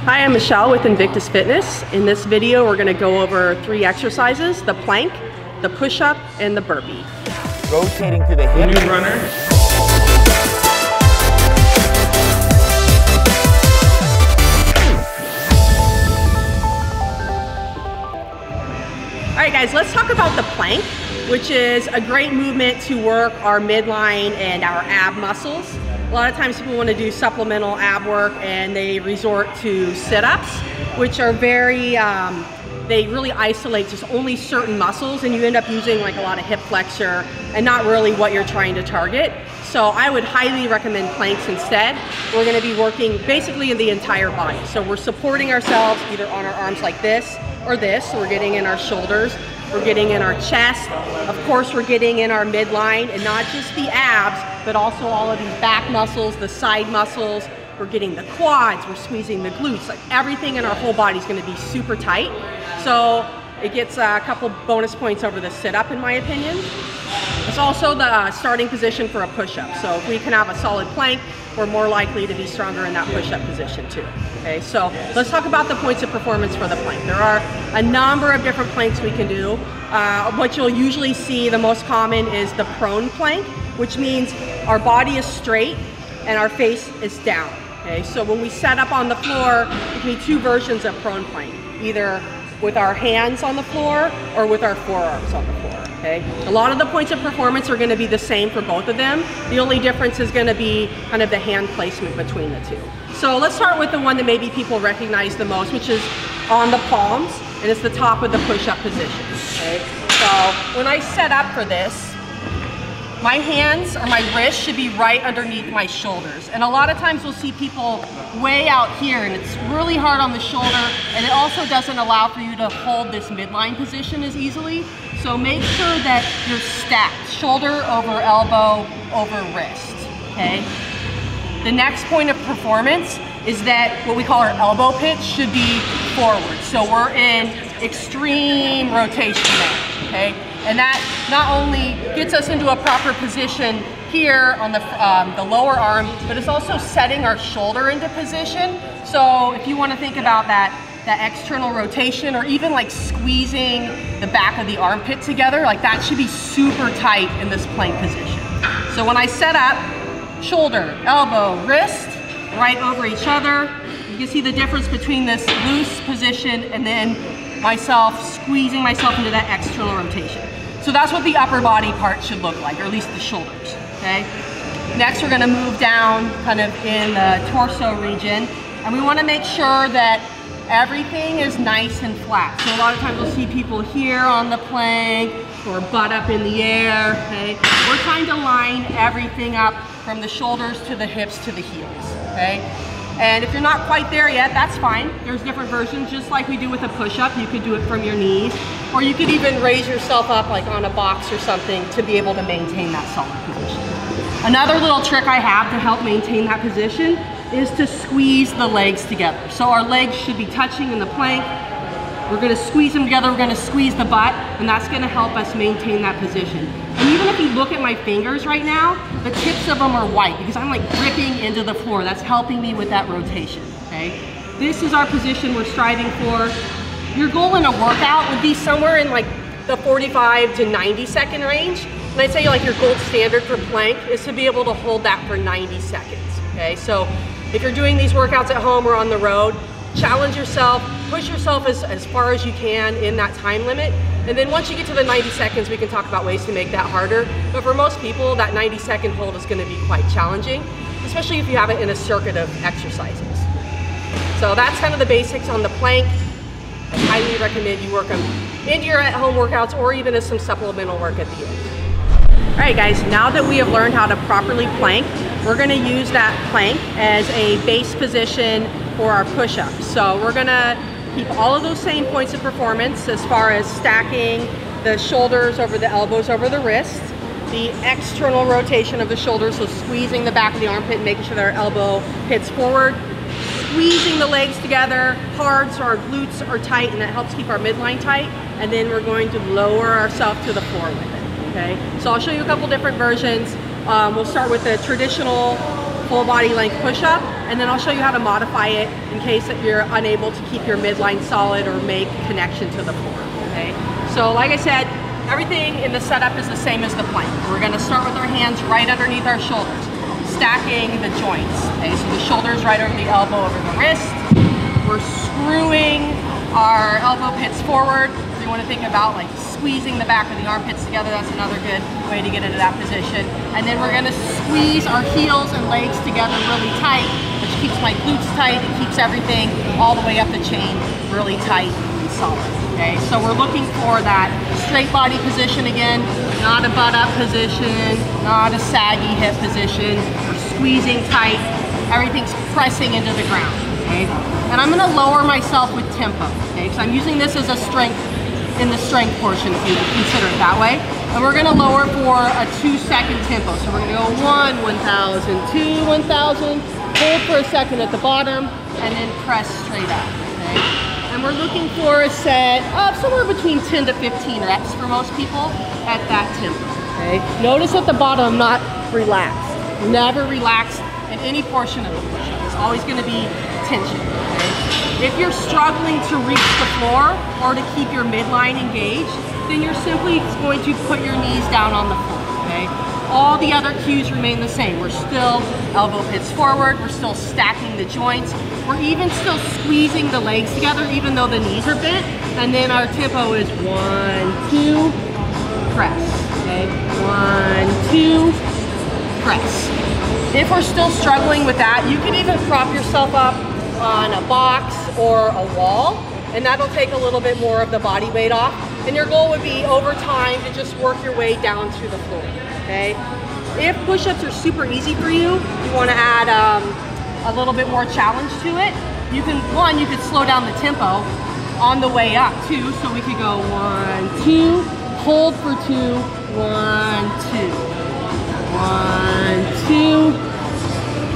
Hi, I'm Michelle with Invictus Fitness. In this video, we're going to go over 3 exercises: the plank, the push-up, and the burpee. Rotating to the hip. New runner. All right, guys, let's talk about the plank, which is a great movement to work our midline and our ab muscles. A lot of times people want to do supplemental ab work and they resort to sit-ups, which are very, they really isolate just only certain muscles, and you end up using like a lot of hip flexor and not really what you're trying to target. So I would highly recommend planks instead. We're going to be working basically in the entire body. So we're supporting ourselves either on our arms like this or this. So we're getting in our shoulders, we're getting in our chest. Of course, we're getting in our midline, and not just the abs, but also all of these back muscles, the side muscles. We're getting the quads, we're squeezing the glutes. Like everything in our whole body is going to be super tight. So it gets a couple bonus points over the sit-up, in my opinion. It's also the starting position for a push-up. So if we can have a solid plank, we're more likely to be stronger in that push-up position too. Okay, so let's talk about the points of performance for the plank. There are a number of different planks we can do. What you'll usually see, the most common, is the prone plank, which means our body is straight and our face is down. Okay, so when we set up on the floor, there can be 2 versions of prone plank, either with our hands on the floor or with our forearms on the floor. Okay, a lot of the points of performance are going to be the same for both of them. The only difference is going to be kind of the hand placement between the 2. So let's start with the one that maybe people recognize the most, which is on the palms, and it's the top of the push-up position. Okay, so when I set up for this, my hands or my wrists should be right underneath my shoulders. And a lot of times we'll see people way out here, and it's really hard on the shoulder, and it also doesn't allow for you to hold this midline position as easily. So make sure that you're stacked, shoulder over elbow over wrist, okay? The next point of performance is that what we call our elbow pitch should be forward. So we're in extreme rotation there, okay? And that not only gets us into a proper position here on the lower arm, but it's also setting our shoulder into position. So if you want to think about that external rotation, or even like squeezing the back of the armpit together, like that should be super tight in this plank position. So when I set up, shoulder, elbow, wrist, right over each other, you can see the difference between this loose position and then myself squeezing myself into that external rotation. So that's what the upper body part should look like, or at least the shoulders, okay? Next, we're gonna move down kind of in the torso region, and we wanna make sure that everything is nice and flat. So a lot of times we'll see people here on the plank, or butt up in the air, okay? We're trying to line everything up from the shoulders to the hips to the heels, okay? And if you're not quite there yet, that's fine. There's different versions, just like we do with a push-up. You could do it from your knees, or you could even raise yourself up like on a box or something to be able to maintain that solid position. Another little trick I have to help maintain that position is to squeeze the legs together. So our legs should be touching in the plank. We're gonna squeeze them together, we're gonna squeeze the butt, and that's gonna help us maintain that position. And even if you look at my fingers right now, the tips of them are white because I'm like gripping into the floor. That's helping me with that rotation, okay? This is our position we're striving for. Your goal in a workout would be somewhere in like the 45 to 90 second range. And I'd say like your gold standard for plank is to be able to hold that for 90 seconds, okay? So if you're doing these workouts at home or on the road, challenge yourself, push yourself as far as you can in that time limit. And then once you get to the 90 seconds, we can talk about ways to make that harder. But for most people, that 90-second hold is gonna be quite challenging, especially if you have it in a circuit of exercises. So that's kind of the basics on the plank. I highly recommend you work them into your at-home workouts, or even as some supplemental work at the end. All right, guys, now that we have learned how to properly plank, we're gonna use that plank as a base position for our push-ups. So we're gonna keep all of those same points of performance as far as stacking the shoulders over the elbows over the wrist, the external rotation of the shoulders, so squeezing the back of the armpit and making sure that our elbow hits forward, squeezing the legs together hard so our glutes are tight, and that helps keep our midline tight, and then we're going to lower ourselves to the floor with it, okay? So I'll show you a couple different versions. We'll start with the traditional full body length push-up, and then I'll show you how to modify it in case that you're unable to keep your midline solid or make connection to the floor, okay? So like I said, everything in the setup is the same as the plank. We're gonna start with our hands right underneath our shoulders, stacking the joints, okay? So the shoulders right over the elbow, over the wrist. We're screwing our elbow pits forward. So you wanna think about like squeezing the back of the armpits together. That's another good way to get into that position. And then we're gonna squeeze our heels and legs together really tight, which keeps my glutes tight. It keeps everything all the way up the chain really tight and solid, okay? So we're looking for that straight body position again, not a butt up position, not a saggy hip position. We're squeezing tight. Everything's pressing into the ground, okay? And I'm gonna lower myself with tempo, okay? Because I'm using this as a strength in the strength portion, if you consider it that way. And we're gonna lower for a 2-second tempo. So we're gonna go 1, 1,000, 2, 1,000, hold for a second at the bottom, and then press straight up, okay? And we're looking for a set of somewhere between 10 to 15 reps for most people at that tempo, okay? Notice at the bottom, I'm not relaxed. Never relaxed in any portion of the push-up. It's always gonna be tension, okay? If you're struggling to reach the floor or to keep your midline engaged, then you're simply going to put your knees down on the floor, okay? All the other cues remain the same. We're still elbow pits forward, we're still stacking the joints, we're even still squeezing the legs together even though the knees are bent, and then our tempo is 1, 2, press, okay? 1, 2, press. If we're still struggling with that, you can even prop yourself up on a box or a wall, and that'll take a little bit more of the body weight off. And your goal would be over time to just work your way down to the floor, okay? If push-ups are super easy for you, you wanna add a little bit more challenge to it. You could slow down the tempo on the way up too. So we could go 1, 2, hold for 2, 1, 2. 1, 2,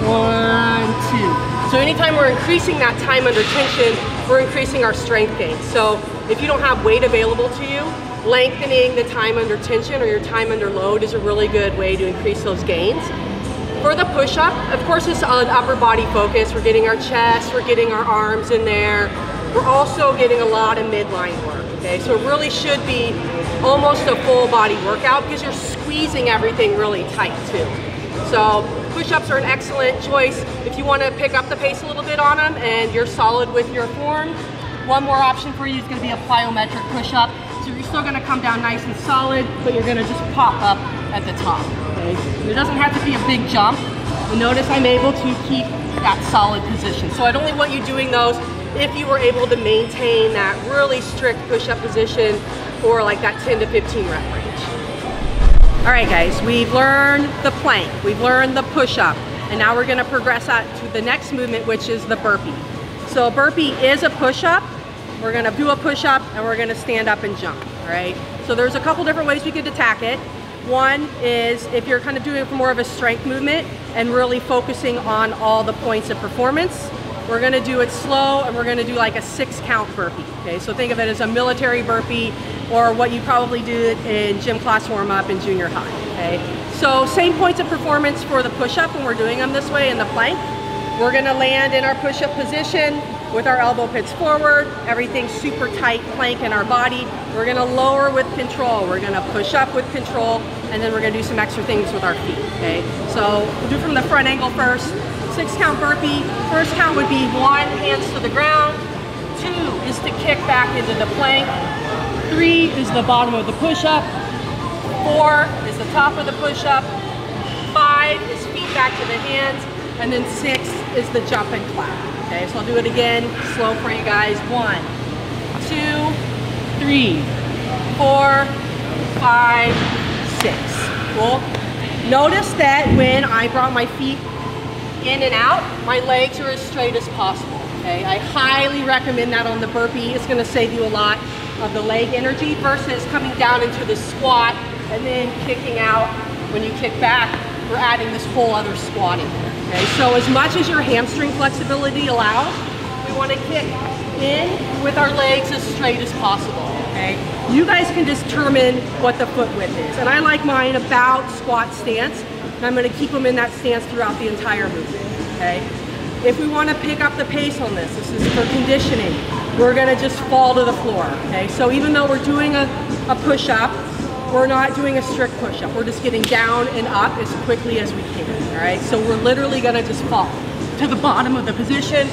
1, 2. So anytime we're increasing that time under tension, we're increasing our strength gain. So if you don't have weight available to you, lengthening the time under tension or your time under load is a really good way to increase those gains. For the push-up, of course, it's on upper body focus. We're getting our chest, we're getting our arms in there. We're also getting a lot of midline work, okay? So it really should be almost a full body workout because you're squeezing everything really tight too. So push-ups are an excellent choice if you want to pick up the pace a little bit on them and you're solid with your form. One more option for you is going to be a plyometric push-up. So you're still going to come down nice and solid, but you're going to just pop up at the top, okay? It doesn't have to be a big jump. And notice I'm able to keep that solid position. So I'd only want you doing those if you were able to maintain that really strict push-up position for like that 10 to 15 rep range. All right guys, we've learned the plank, we've learned the push-up, and now we're gonna progress out to the next movement, which is the burpee. So a burpee is a push-up. We're gonna do a push-up and we're gonna stand up and jump, all right? So there's a couple different ways we could attack it. One is if you're kind of doing it for more of a strength movement and really focusing on all the points of performance, we're gonna do it slow and we're gonna do like a 6-count burpee, okay? So think of it as a military burpee or what you probably do in gym class warm-up in junior high, okay? So same points of performance for the push-up when we're doing them this way in the plank. We're gonna land in our push-up position with our elbow pits forward, everything super tight plank in our body. We're gonna lower with control. We're gonna push up with control, and then we're gonna do some extra things with our feet, okay? So we'll do from the front angle first. 6-count burpee. First count would be 1, hands to the ground. 2 is to kick back into the plank. 3 is the bottom of the push-up. 4 is the top of the push-up. 5 is feet back to the hands. And then 6 is the jump and clap. Okay, so I'll do it again, slow for you guys. 1, 2, 3, 4, 5, 6. Cool. Notice that when I brought my feet in and out, my legs are as straight as possible. Okay, I highly recommend that on the burpee. It's going to save you a lot of the leg energy versus coming down into the squat and then kicking out. When you kick back, we're adding this whole other squatting. Okay, so as much as your hamstring flexibility allows, we want to kick in with our legs as straight as possible. Okay, you guys can determine what the foot width is, and I like mine about squat stance. and I'm gonna keep them in that stance throughout the entire movement, okay? If we wanna pick up the pace on this is for conditioning, we're gonna just fall to the floor, okay? So even though we're doing a push-up, we're not doing a strict push-up. We're just getting down and up as quickly as we can, all right? So we're literally gonna just fall to the bottom of the position,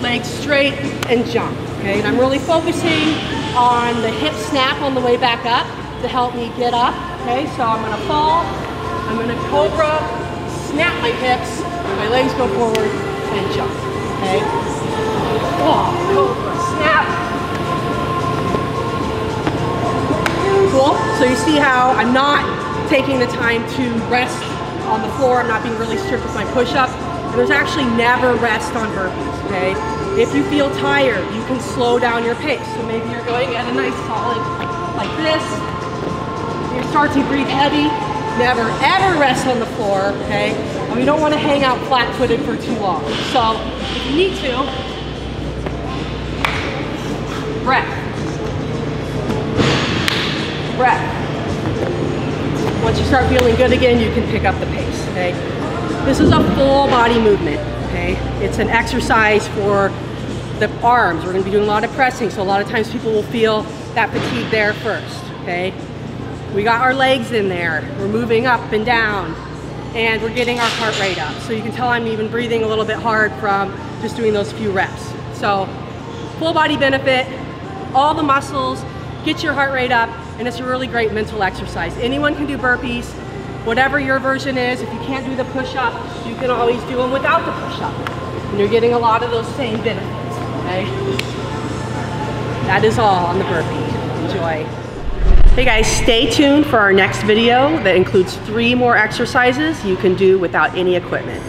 legs straight, and jump, okay? And I'm really focusing on the hip snap on the way back up to help me get up, okay? So I'm gonna fall, I'm gonna cobra, snap my hips, my legs go forward, and jump, okay? Oh, cobra, snap. Cool, so you see how I'm not taking the time to rest on the floor, I'm not being really strict with my push-up. There's actually never rest on burpees, okay? If you feel tired, you can slow down your pace. So maybe you're going at a nice solid like this. You start to breathe heavy. Never ever rest on the floor, okay? And we don't want to hang out flat-footed for too long. So if you need to, breath. Breath. Once you start feeling good again, you can pick up the pace, okay? This is a full body movement, okay? It's an exercise for the arms. We're gonna be doing a lot of pressing, so a lot of times people will feel that fatigue there first, okay? We got our legs in there. We're moving up and down, and we're getting our heart rate up. So you can tell I'm even breathing a little bit hard from just doing those few reps. So full body benefit, all the muscles, get your heart rate up, and it's a really great mental exercise. Anyone can do burpees. Whatever your version is, if you can't do the push-up, you can always do them without the push-up. And you're getting a lot of those same benefits, okay? That is all on the burpee. Enjoy. Hey guys, stay tuned for our next video that includes 3 more exercises you can do without any equipment.